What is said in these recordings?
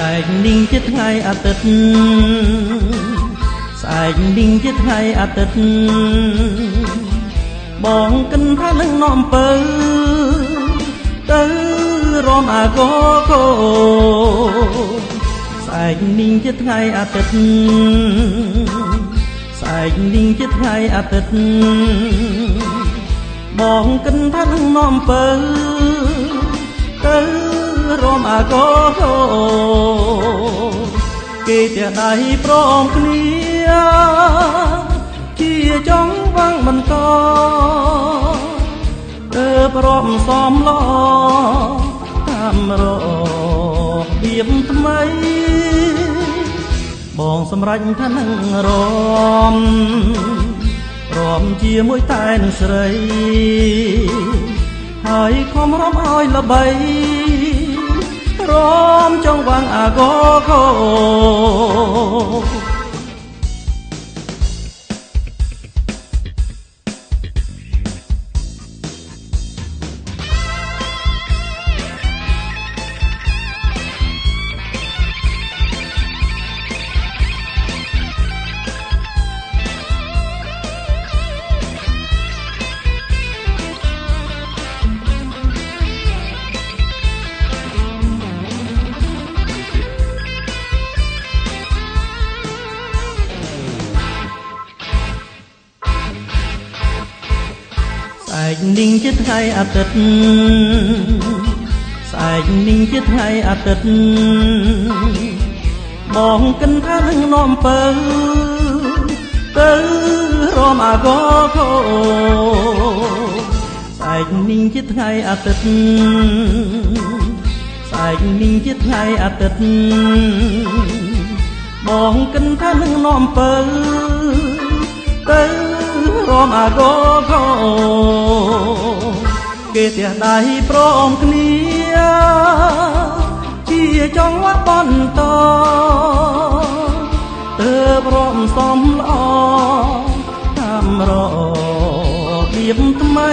ឯកនាងជាថ្ងៃអាទិត្យស្អែកនាងជាថ្ងៃអាទិត្យបងកិនថានឹងនាំពើទៅរំអាកោកោស្អែកនាងជាថ្ងៃអាទិត្យស្អែកនាងជាថ្ងៃអាទិត្យបងកិនថានឹងនាំពើទៅរំអាកោកោគេតែដៃព្រមគ្នាជាចង់វាំងបន្តព្រមសំឡតាមរបៀបថ្មីបងសម្រេចថានឹងរំជាមួយតែនឹងស្រីហើយខំរំឲ្យល្បីរំចង់វាំងអាកោកោស្អែកនាងជាថ្ងៃអាទិត្យស្អែកនាងជាថ្ងៃអាទិត្យបងកិនថានឹងនាំពើទៅរំអាកោកោស្អែកនាងជាថ្ងៃអាទិត្យស្អែកនាងជាថ្ងៃអាទិត្យបងកិនថានឹងនាំពើទៅរំអាកោកោគេតែដៃព្រមគ្នាជាចង់វាបន្តព្រមសំល្អតាមរបៀបថ្មី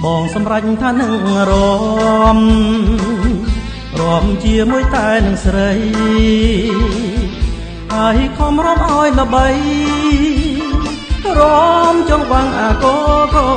បងសម្រេចថានឹងរំជាមួយតែនឹងស្រីហើយខំរំឲ្យល្បីរំចង់វាំងអាកោកោ